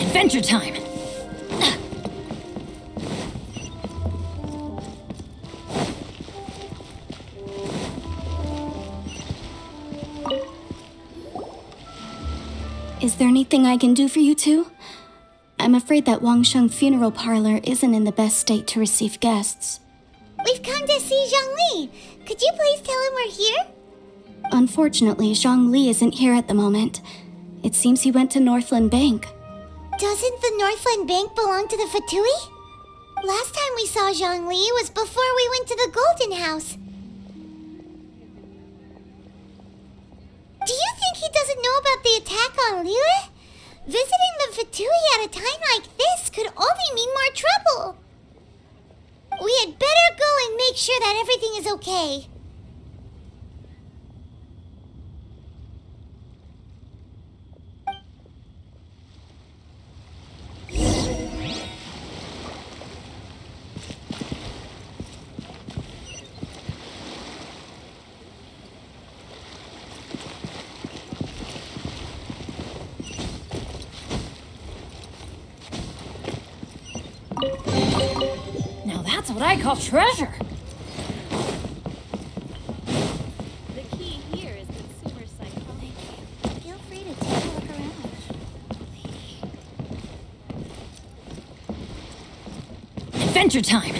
Adventure time! Is there anything I can do for you two? I'm afraid that Wangsheng funeral parlor isn't in the best state to receive guests. We've come to see Zhongli. Could you please tell him we're here? Unfortunately, Zhongli isn't here at the moment. It seems he went to Northland Bank. Doesn't the Northland Bank belong to the Fatui? Last time we saw Zhongli was before we went to the Golden House. Do you think he doesn't know about the attack on Liyue? Visiting the Fatui at a time like this could only mean more trouble. We had better go and make sure that everything is okay. Now that's what I call treasure! The key here is consumer psychology. Feel free to take a look around. Adventure time!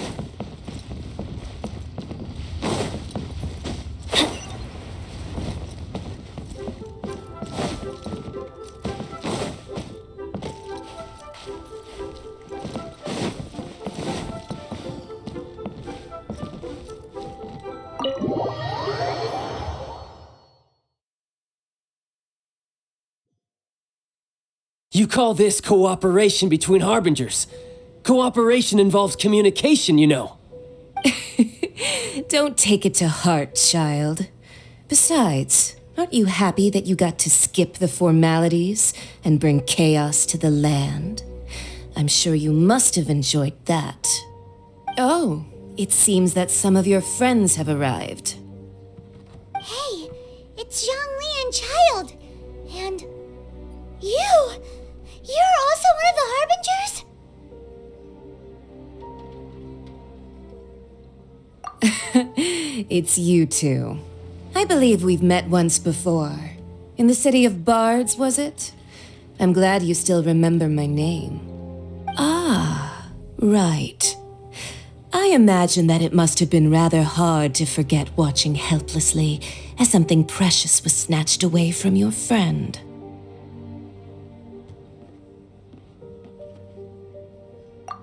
You call this cooperation between harbingers? Cooperation involves communication, you know. Don't take it to heart, child. Besides, aren't you happy that you got to skip the formalities and bring chaos to the land? I'm sure you must have enjoyed that. Oh, it seems that some of your friends have arrived. Hey, it's Zhongli and Child. And you! You're also one of the Harbingers? It's you two. I believe we've met once before. In the city of Bards, was it? I'm glad you still remember my name. Ah, right. I imagine that it must have been rather hard to forget watching helplessly as something precious was snatched away from your friend.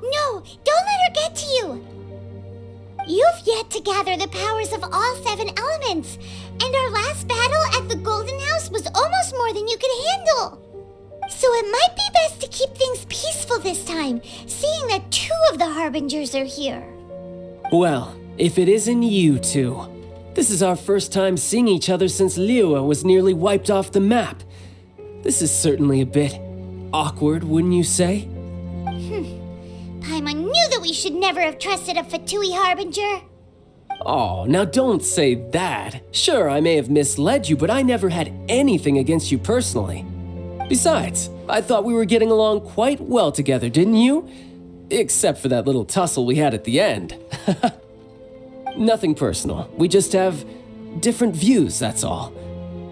No, don't let her get to you! You've yet to gather the powers of all 7 elements, and our last battle at the Golden House was almost more than you could handle. So it might be best to keep things peaceful this time, seeing that 2 of the Harbingers are here. Well, if it isn't you two. This is our first time seeing each other since Liyue was nearly wiped off the map. This is certainly a bit awkward, wouldn't you say? Paimon knew that we should never have trusted a Fatui Harbinger. Oh, now don't say that. Sure, I may have misled you, but I never had anything against you personally. Besides, I thought we were getting along quite well together, didn't you? Except for that little tussle we had at the end. Nothing personal. We just have different views, that's all.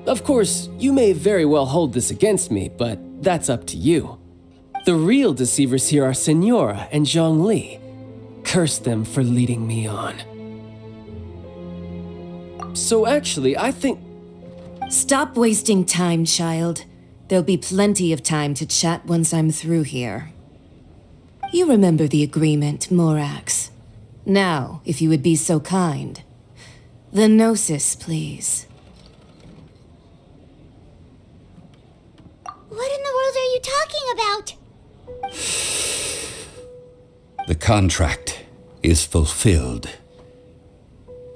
Of course, you may very well hold this against me, but that's up to you. The real deceivers here are Senora and Zhongli. Curse them for leading me on. So actually, I think... Stop wasting time, child. There'll be plenty of time to chat once I'm through here. You remember the agreement, Morax. Now, if you would be so kind. The Gnosis, please. What in the world are you talking about? The contract is fulfilled.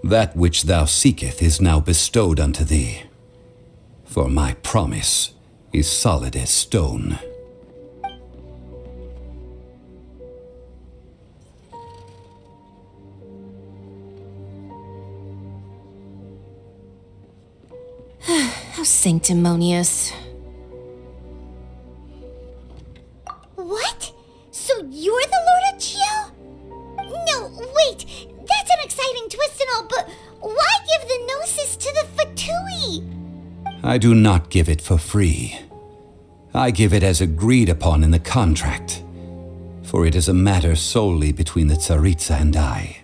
That which thou seeketh is now bestowed unto thee. For my promise is solid as stone. How sanctimonious. What? So you're the Lord of Chio? No, wait. That's an exciting twist and all, but why give the Gnosis to the Fatui? I do not give it for free. I give it as agreed upon in the contract, for it is a matter solely between the Tsaritsa and I.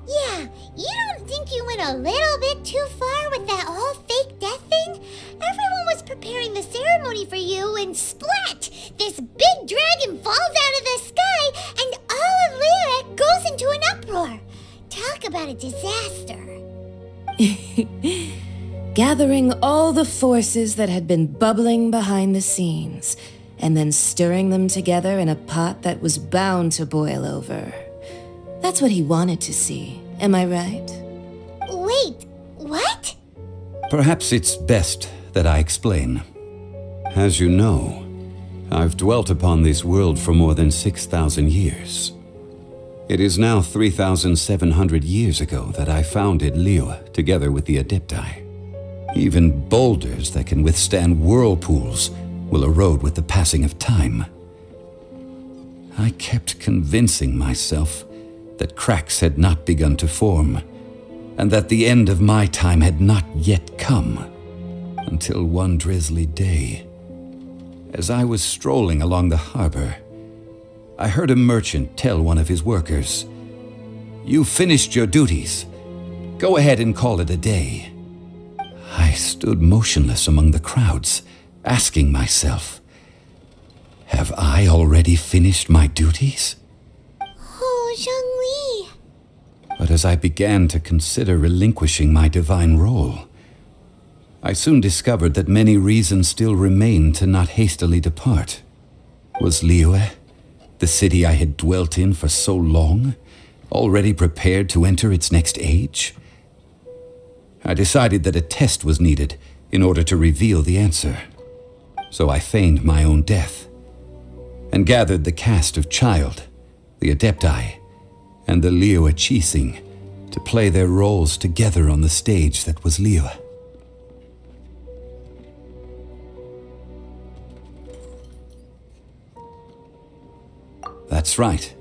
Yeah, you don't think you went a little bit too far with that whole fake death thing? Everyone was preparing the ceremony for you, and splat! This big dragon falls out of the sky, and all of Lyric goes into an uproar. Talk about a disaster. Gathering all the forces that had been bubbling behind the scenes, and then stirring them together in a pot that was bound to boil over. That's what he wanted to see, am I right? Wait, what? Perhaps it's best that I explain. As you know, I've dwelt upon this world for more than 6,000 years. It is now 3,700 years ago that I founded Liyue together with the Adepti. Even boulders that can withstand whirlpools will erode with the passing of time. I kept convincing myself that cracks had not begun to form, and that the end of my time had not yet come, until one drizzly day, as I was strolling along the harbor, I heard a merchant tell one of his workers, "You've finished your duties. Go ahead and call it a day." I stood motionless among the crowds, asking myself, have I already finished my duties? Oh, Zhongli. But as I began to consider relinquishing my divine role, I soon discovered that many reasons still remained to not hastily depart. Was Liyue, the city I had dwelt in for so long, already prepared to enter its next age? I decided that a test was needed in order to reveal the answer. So I feigned my own death, and gathered the cast of Child, the Adepti, and the Liyue Qixing to play their roles together on the stage that was Liyue. That's right,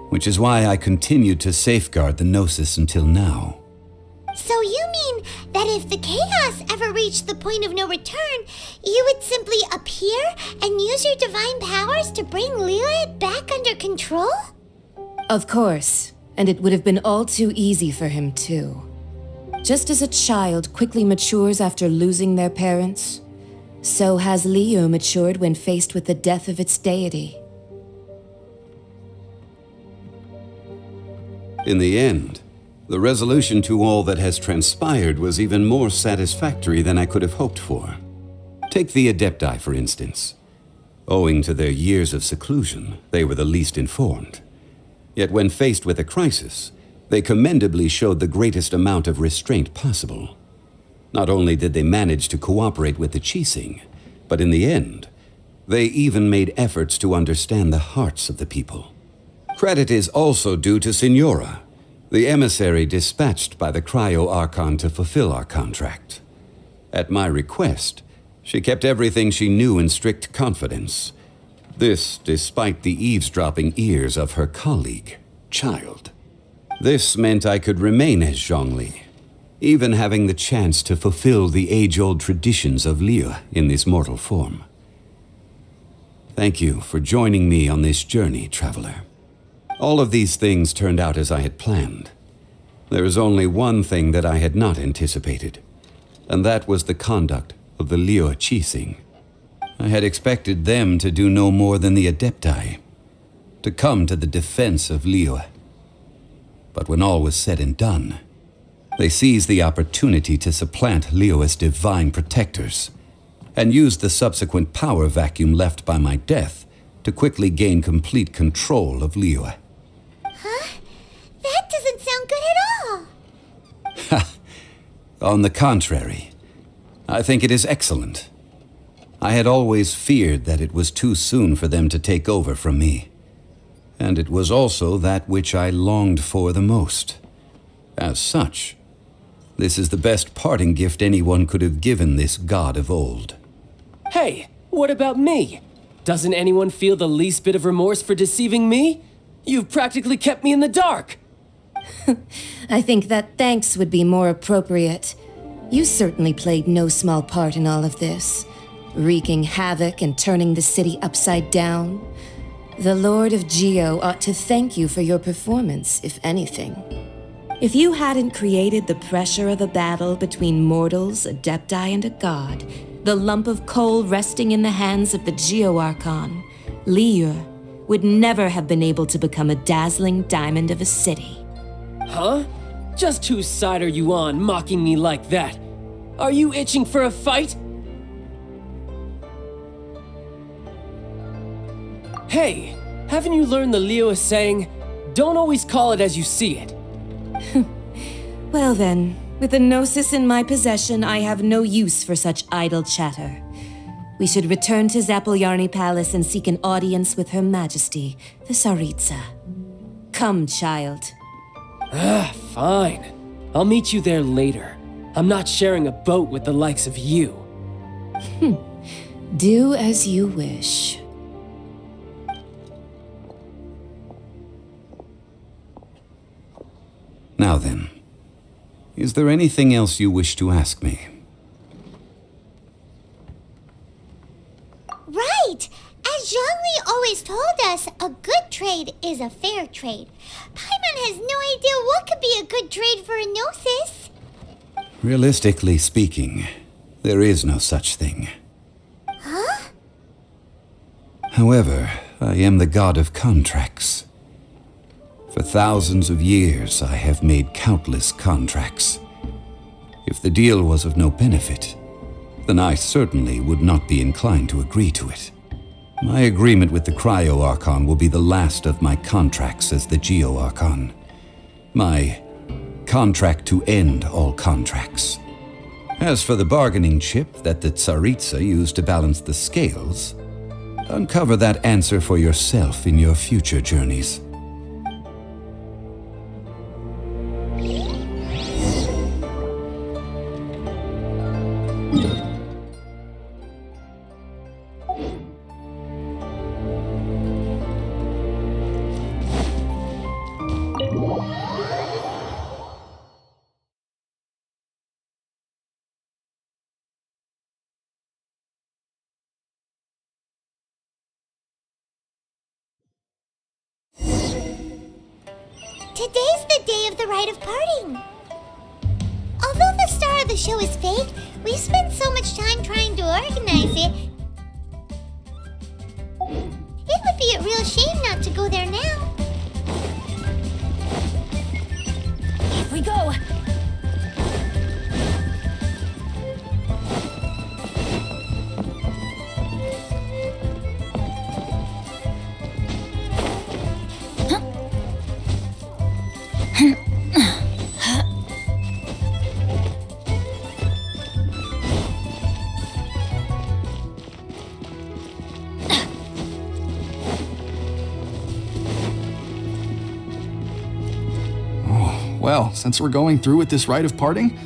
which is why I continued to safeguard the Gnosis until now. So you mean that if the chaos ever reached the point of no return, you would simply appear and use your divine powers to bring Liyue back under control? Of course, and it would have been all too easy for him too. Just as a child quickly matures after losing their parents, so has Liyue matured when faced with the death of its deity. In the end, the resolution to all that has transpired was even more satisfactory than I could have hoped for. Take the Adepti, for instance. Owing to their years of seclusion, they were the least informed. Yet when faced with a crisis, they commendably showed the greatest amount of restraint possible. Not only did they manage to cooperate with the Qixing, but in the end, they even made efforts to understand the hearts of the people. Credit is also due to Signora, the emissary dispatched by the Cryo-Archon to fulfill our contract. At my request, she kept everything she knew in strict confidence. This despite the eavesdropping ears of her colleague, Child. This meant I could remain as Zhongli, even having the chance to fulfill the age-old traditions of Liyue in this mortal form. Thank you for joining me on this journey, traveler. All of these things turned out as I had planned. There is only one thing that I had not anticipated, and that was the conduct of the Liyue Qixing. I had expected them to do no more than the Adepti, to come to the defense of Liyue. But when all was said and done, they seized the opportunity to supplant Liyue's divine protectors, and used the subsequent power vacuum left by my death to quickly gain complete control of Liyue. Huh? That doesn't sound good at all. On the contrary, I think it is excellent. I had always feared that it was too soon for them to take over from me. And it was also that which I longed for the most. As such, this is the best parting gift anyone could have given this god of old. Hey, what about me? Doesn't anyone feel the least bit of remorse for deceiving me? You've practically kept me in the dark. I think that thanks would be more appropriate. You certainly played no small part in all of this, wreaking havoc and turning the city upside down. The Lord of Geo ought to thank you for your performance, if anything. If you hadn't created the pressure of a battle between mortals, adepti, and a god, the lump of coal resting in the hands of the Geo-Archon, Liu, would never have been able to become a dazzling diamond of a city. Huh? Just whose side are you on, mocking me like that? Are you itching for a fight? Hey, haven't you learned the Leo saying, don't always call it as you see it? Well then, with the Gnosis in my possession, I have no use for such idle chatter. We should return to Zapolyarny Palace and seek an audience with Her Majesty, the Tsaritsa. Come, child. Fine. I'll meet you there later. I'm not sharing a boat with the likes of you. Do as you wish. Now then, is there anything else you wish to ask me? Right! As Zhongli always told us, a good trade is a fair trade. Paimon has no idea what could be a good trade for a Gnosis. Realistically speaking, there is no such thing. Huh? However, I am the god of contracts. For thousands of years, I have made countless contracts. If the deal was of no benefit, then I certainly would not be inclined to agree to it. My agreement with the Cryo-Archon will be the last of my contracts as the Geo-Archon. My contract to end all contracts. As for the bargaining chip that the Tsaritsa used to balance the scales, uncover that answer for yourself in your future journeys. Today's the day of the rite of parting. Although the star of the show is fake, we spent so much time trying to organize it. It would be a real shame not to go there now. Here we go. Well, since we're going through with this rite of parting,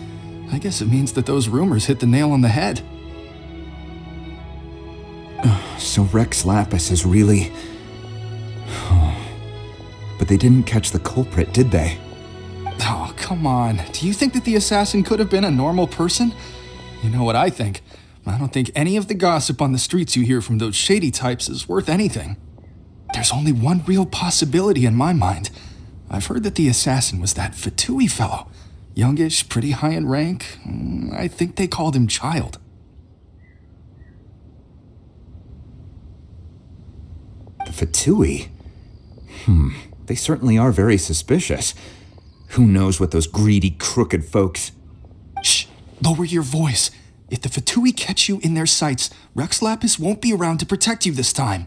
I guess it means that those rumors hit the nail on the head. So Rex Lapis is really... But they didn't catch the culprit, did they? Oh, come on. Do you think that the assassin could have been a normal person? You know what I think? I don't think any of the gossip on the streets you hear from those shady types is worth anything. There's only one real possibility in my mind. I've heard that the assassin was that Fatui fellow. Youngish, pretty high in rank. I think they called him Child. The Fatui? They certainly are very suspicious. Who knows what those greedy, crooked folks... Shh! Lower your voice. If the Fatui catch you in their sights, Rex Lapis won't be around to protect you this time.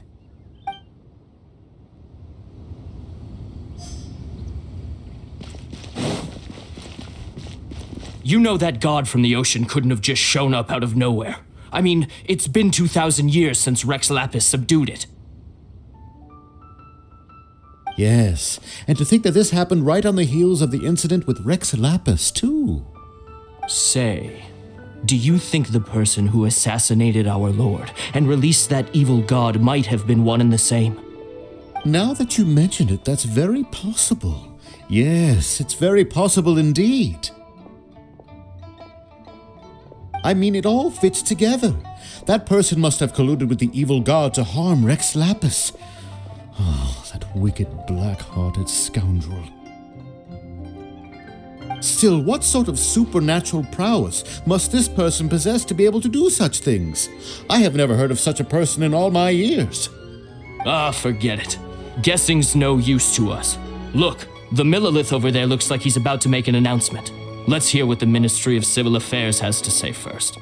You know that god from the ocean couldn't have just shown up out of nowhere. I mean, it's been 2,000 years since Rex Lapis subdued it. Yes, and to think that this happened right on the heels of the incident with Rex Lapis, too. Say, do you think the person who assassinated our lord and released that evil god might have been one and the same? Now that you mention it, that's very possible. Yes, it's very possible indeed. I mean, it all fits together. That person must have colluded with the evil god to harm Rex Lapis. Oh, that wicked, black-hearted scoundrel. Still, what sort of supernatural prowess must this person possess to be able to do such things? I have never heard of such a person in all my years. Ah, forget it. Guessing's no use to us. Look, the Millilith over there looks like he's about to make an announcement. Let's hear what the Ministry of Civil Affairs has to say first.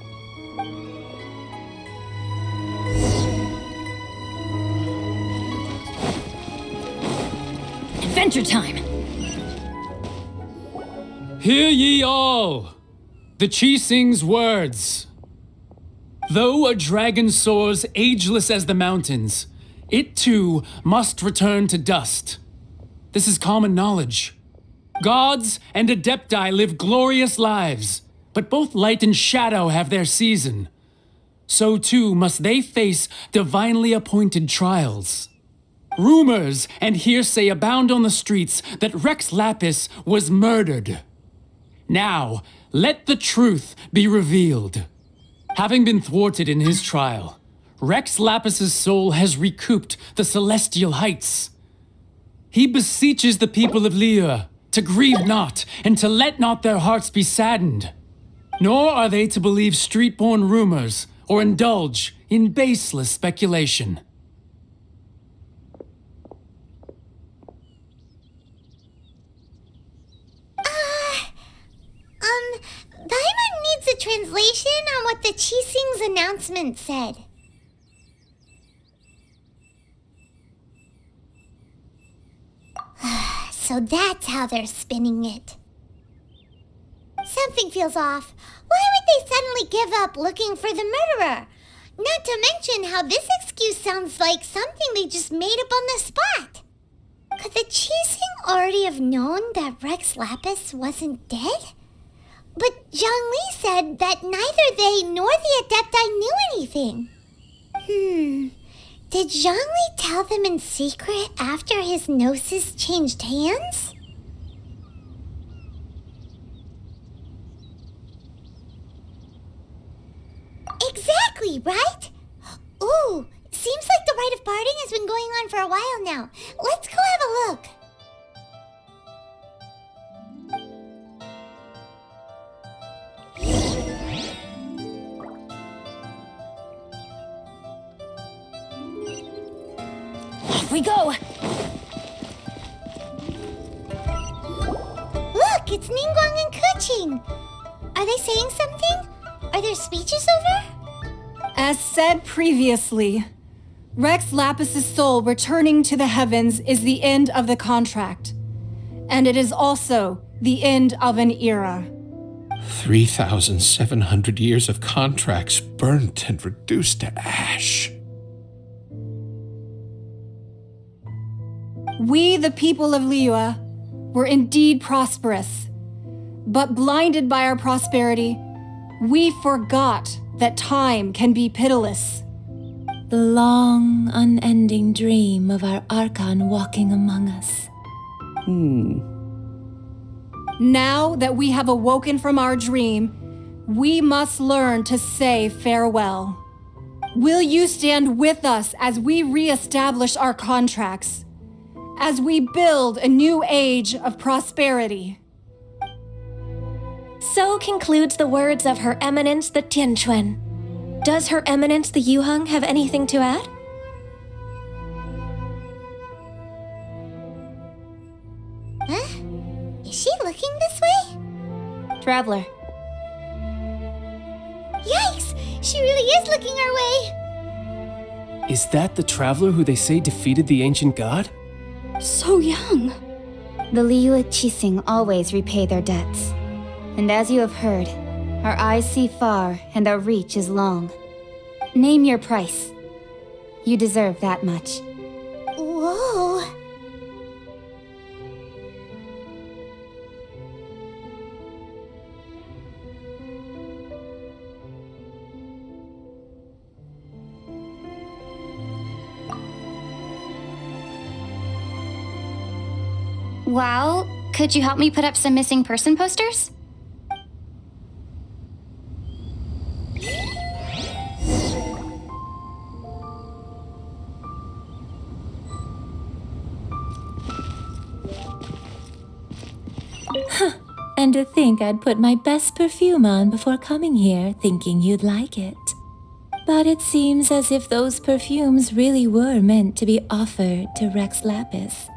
Adventure time! Hear ye all! The Chising's words. Though a dragon soars ageless as the mountains, it too must return to dust. This is common knowledge. Gods and Adepti live glorious lives, but both light and shadow have their season. So too must they face divinely appointed trials. Rumors and hearsay abound on the streets that Rex Lapis was murdered. Now, let the truth be revealed. Having been thwarted in his trial, Rex Lapis's soul has recouped the celestial heights. He beseeches the people of Liyue to grieve not and to let not their hearts be saddened. Nor are they to believe street-born rumors or indulge in baseless speculation. Paimon needs a translation on what the Chising's announcement said. So that's how they're spinning it. Something feels off. Why would they suddenly give up looking for the murderer? Not to mention how this excuse sounds like something they just made up on the spot. Could the Chising already have known that Rex Lapis wasn't dead? But Zhongli said that neither they nor the Adepti knew anything. Did Zhongli tell them in secret after his gnosis changed hands? Exactly, right? Ooh, seems like the rite of parting has been going on for a while now. Let's go have a look. Off we go! Look, it's Ningguang and Keqing. Are they saying something? Are their speeches over? As said previously, Rex Lapis's soul returning to the heavens is the end of the contract. And it is also the end of an era. 3,700 years of contracts burnt and reduced to ash. We, the people of Liyue, were indeed prosperous. But blinded by our prosperity, we forgot that time can be pitiless. The long, unending dream of our Archon walking among us. Now that we have awoken from our dream, we must learn to say farewell. Will you stand with us as we re-establish our contracts? As we build a new age of prosperity? So concludes the words of Her Eminence the Tianquan. Does Her Eminence the Yuheng have anything to add? Huh? Is she looking this way? Traveler. Yikes! She really is looking our way! Is that the traveler who they say defeated the ancient god? So young. The Liyue Chising always repay their debts. And as you have heard, our eyes see far and our reach is long. Name your price. You deserve that much. Whoa. Well, could you help me put up some missing person posters? And to think I'd put my best perfume on before coming here, thinking you'd like it. But it seems as if those perfumes really were meant to be offered to Rex Lapis.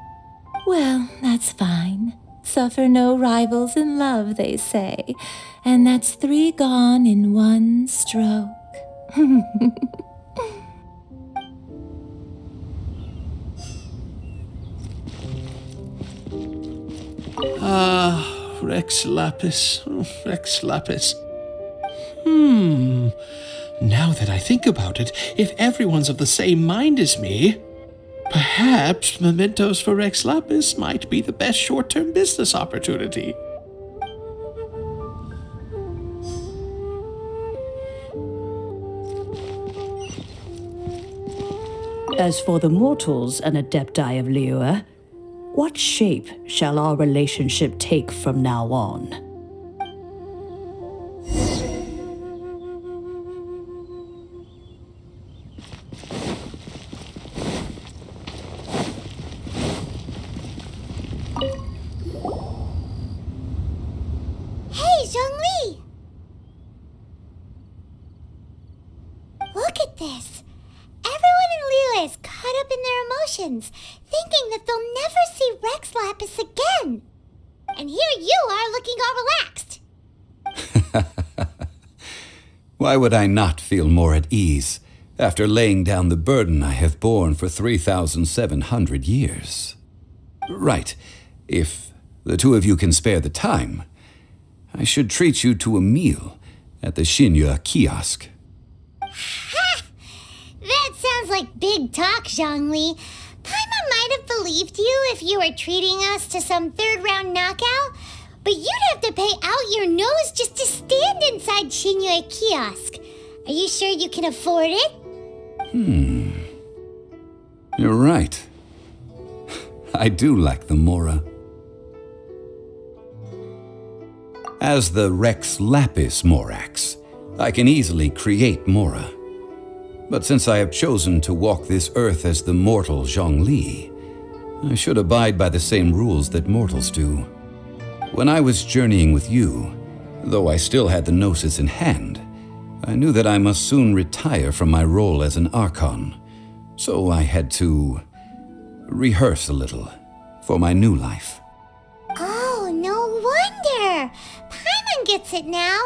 Well, that's fine. Suffer no rivals in love, they say. And that's 3 gone in 1 stroke. Rex Lapis. Rex Lapis. Now that I think about it, if everyone's of the same mind as me, perhaps mementos for Rex Lapis might be the best short-term business opportunity. As for the mortals and adepti of Liyue, what shape shall our relationship take from now on? Hey, Zhongli! Look at this. Everyone in Liyue is caught up in their emotions, thinking that they'll never see Rex Lapis again. And here you are looking all relaxed. Why would I not feel more at ease after laying down the burden I have borne for 3,700 years? Right, if the two of you can spare the time, I should treat you to a meal at the Xinyu kiosk. Ha! That sounds like big talk, Zhongli. Paimon might have believed you if you were treating us to some third-round knockout, but you'd have to pay out your nose just to stand inside Xinyu kiosk. Are you sure you can afford it? You're right. I do like the Mora. As the Rex Lapis Morax, I can easily create Mora. But since I have chosen to walk this earth as the mortal Zhongli, I should abide by the same rules that mortals do. When I was journeying with you, though I still had the Gnosis in hand, I knew that I must soon retire from my role as an Archon, so I had to rehearse a little for my new life. Oh, no wonder. Paimon gets it now.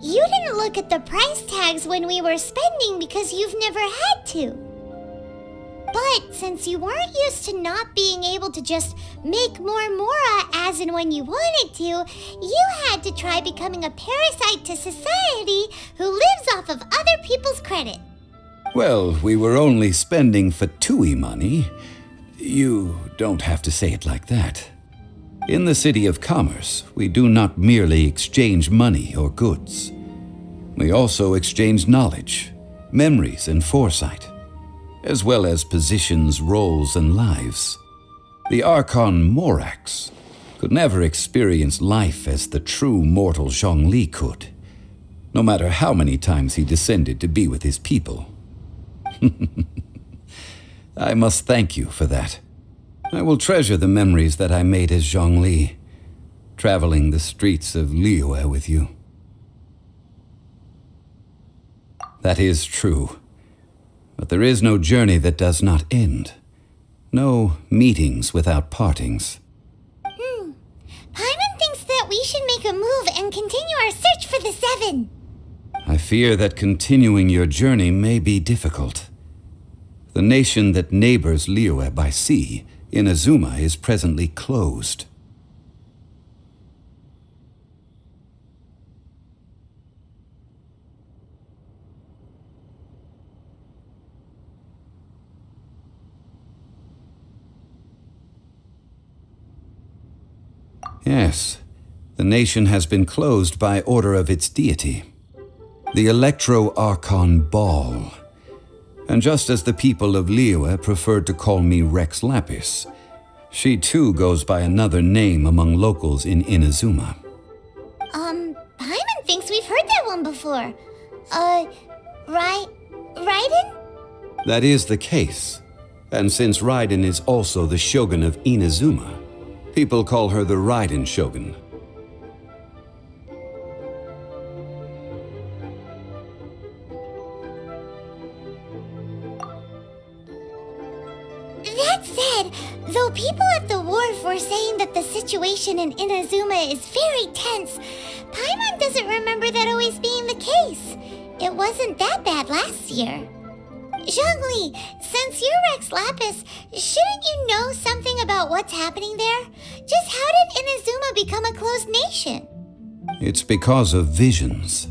You didn't look at the price tags when we were spending because you've never had to. But since you weren't used to not being able to just make more Mora as and when you wanted to, you had to try becoming a parasite to society who lives off of other people's credit. Well, we were only spending Fatui money. You don't have to say it like that. In the City of Commerce, we do not merely exchange money or goods. We also exchange knowledge, memories, and foresight, as well as positions, roles, and lives. The Archon Morax could never experience life as the true mortal Zhongli could, no matter how many times he descended to be with his people. I must thank you for that. I will treasure the memories that I made as Zhongli, traveling the streets of Liyue with you. That is true. But there is no journey that does not end. No meetings without partings. Paimon thinks that we should make a move and continue our search for the 7. I fear that continuing your journey may be difficult. The nation that neighbors Liyue by sea, Inazuma, is presently closed. Yes, the nation has been closed by order of its deity, the Electro-Archon Ball. And just as the people of Liyue preferred to call me Rex Lapis, she too goes by another name among locals in Inazuma. Paimon thinks we've heard that one before. Raiden? That is the case. And since Raiden is also the Shogun of Inazuma, people call her the Raiden Shogun. That said, though people at the wharf were saying that the situation in Inazuma is very tense, Paimon doesn't remember that always being the case. It wasn't that bad last year. Zhongli, since you're Rex Lapis, shouldn't you know something about what's happening there? Just how did Inazuma become a closed nation? It's because of visions.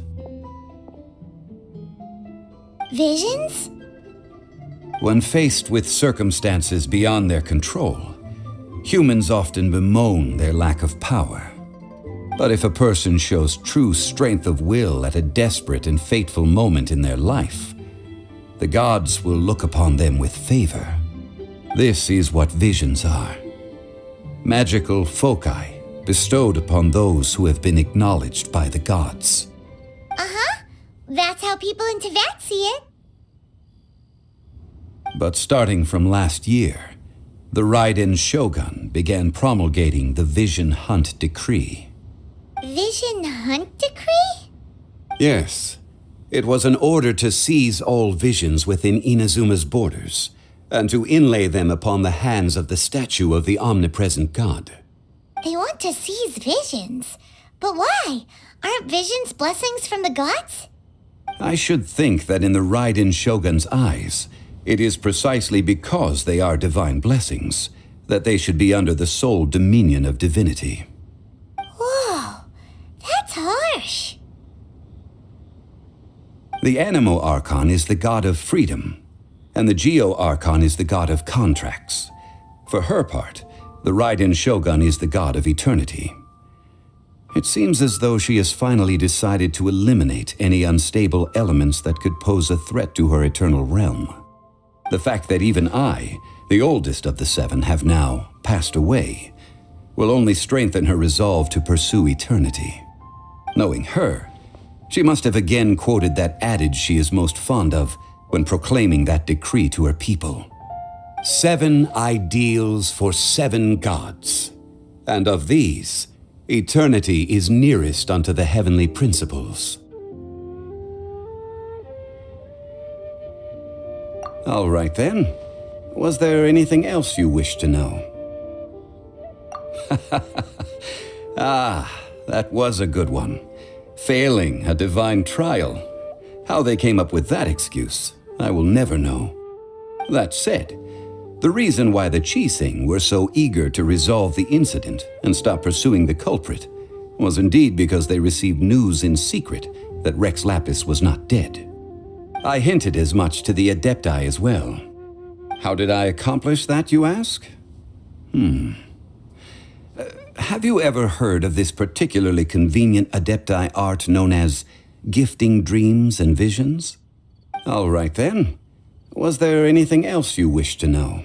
Visions? When faced with circumstances beyond their control, humans often bemoan their lack of power. But if a person shows true strength of will at a desperate and fateful moment in their life, the gods will look upon them with favor. This is what visions are. Magical foci bestowed upon those who have been acknowledged by the gods. Uh-huh. That's how people in Teyvat see it. But starting from last year, the Raiden Shogun began promulgating the Vision Hunt Decree. Vision Hunt Decree? Yes. It was an order to seize all visions within Inazuma's borders, and to inlay them upon the hands of the statue of the omnipresent god. They want to seize visions. But why? Aren't visions blessings from the gods? I should think that in the Raiden Shogun's eyes, it is precisely because they are divine blessings that they should be under the sole dominion of divinity. Whoa, that's harsh. The Animo Archon is the god of freedom, and the Geo Archon is the god of contracts. For her part, the Raiden Shogun is the god of eternity. It seems as though she has finally decided to eliminate any unstable elements that could pose a threat to her eternal realm. The fact that even I, the oldest of the seven, have now passed away, will only strengthen her resolve to pursue eternity. Knowing her, she must have again quoted that adage she is most fond of when proclaiming that decree to her people. 7 ideals for 7 gods, and of these, eternity is nearest unto the heavenly principles. All right then. Was there anything else you wished to know? That was a good one. Failing a divine trial. How they came up with that excuse, I will never know. That said, the reason why the Qixing were so eager to resolve the incident and stop pursuing the culprit was indeed because they received news in secret that Rex Lapis was not dead. I hinted as much to the Adepti as well. How did I accomplish that, you ask? Have you ever heard of this particularly convenient Adepti art known as gifting dreams and visions? All right then. Was there anything else you wished to know?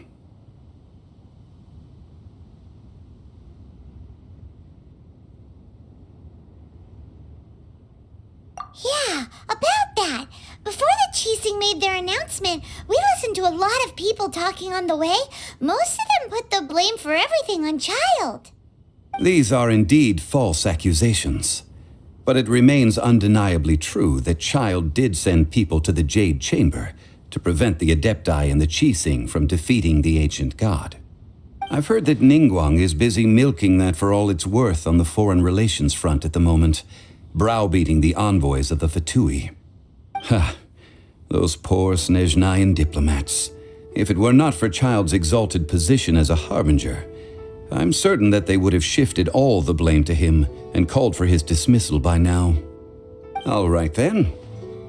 Yeah, about that. Before the Qixing made their announcement, we listened to a lot of people talking on the way. Most of them put the blame for everything on Child. These are indeed false accusations. But it remains undeniably true that Child did send people to the Jade Chamber to prevent the Adepti and the Qixing from defeating the ancient god. I've heard that Ningguang is busy milking that for all it's worth on the foreign relations front at the moment, browbeating the envoys of the Fatui. Those poor Snezhnayan diplomats. If it were not for Child's exalted position as a harbinger, I'm certain that they would have shifted all the blame to him and called for his dismissal by now. All right then.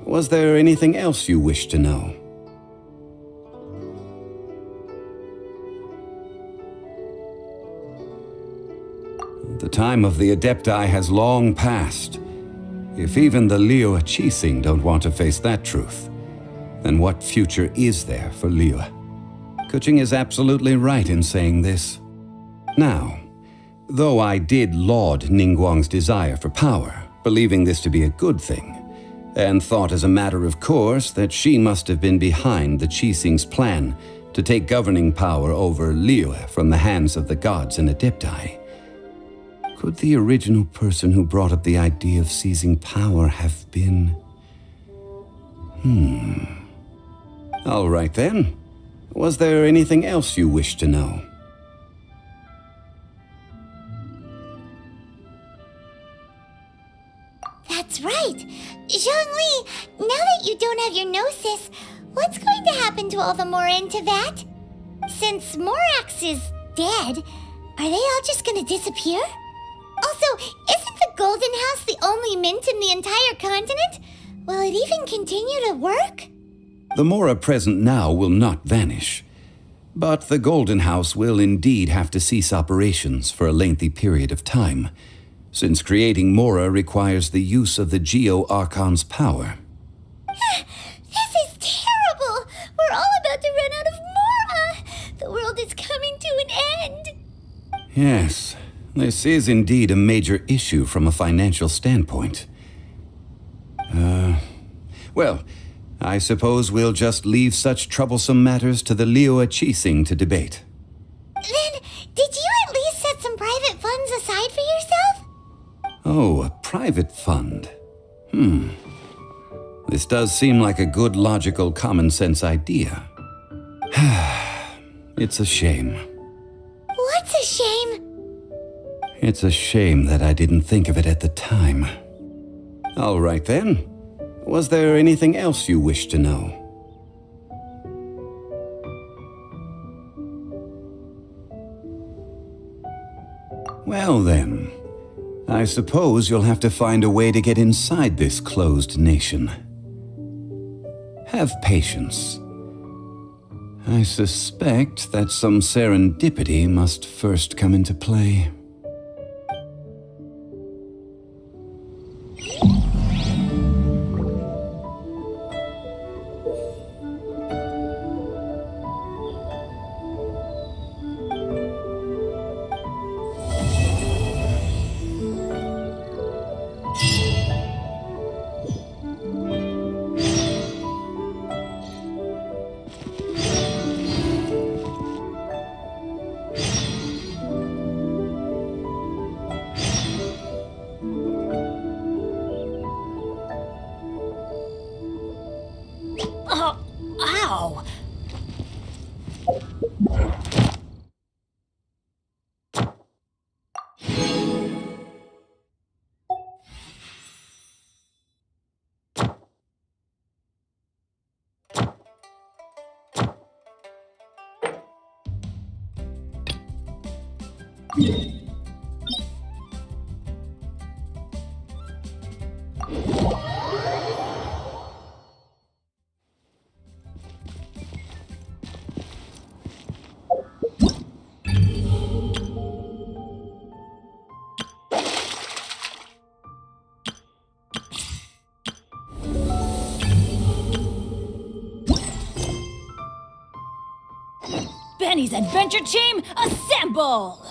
Was there anything else you wish to know? The time of the Adepti has long passed. If even the Liyue Qixing don't want to face that truth, then what future is there for Liyue? Keqing is absolutely right in saying this. Now, though I did laud Ningguang's desire for power, believing this to be a good thing, and thought as a matter of course that she must have been behind the Qixing's plan to take governing power over Liyue from the hands of the gods and Adepti, could the original person who brought up the idea of seizing power have been... All right then. Was there anything else you wish to know? That's right. Zhongli, now that you don't have your gnosis, what's going to happen to all the Mora in Teyvat? Since Morax is dead, are they all just gonna disappear? Also, isn't the Golden House the only mint in the entire continent? Will it even continue to work? The Mora present now will not vanish, but the Golden House will indeed have to cease operations for a lengthy period of time, since creating Mora requires the use of the Geo-Archon's power. This is terrible! We're all about to run out of Mora! The world is coming to an end! Yes, this is indeed a major issue from a financial standpoint. Well, I suppose we'll just leave such troublesome matters to the Liyue Qixing to debate. Then, did you at least set some private funds aside for yourself? Oh, a private fund. This does seem like a good, logical, common-sense idea. It's a shame. What's a shame? It's a shame that I didn't think of it at the time. All right then. Was there anything else you wish to know? Well then, I suppose you'll have to find a way to get inside this closed nation. Have patience. I suspect that some serendipity must first come into play. Ow! Benny's adventure team, assemble!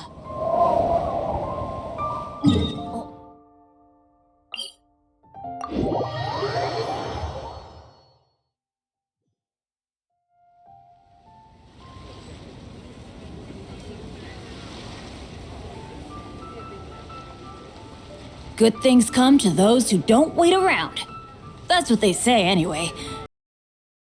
Good things come to those who don't wait around. That's what they say anyway.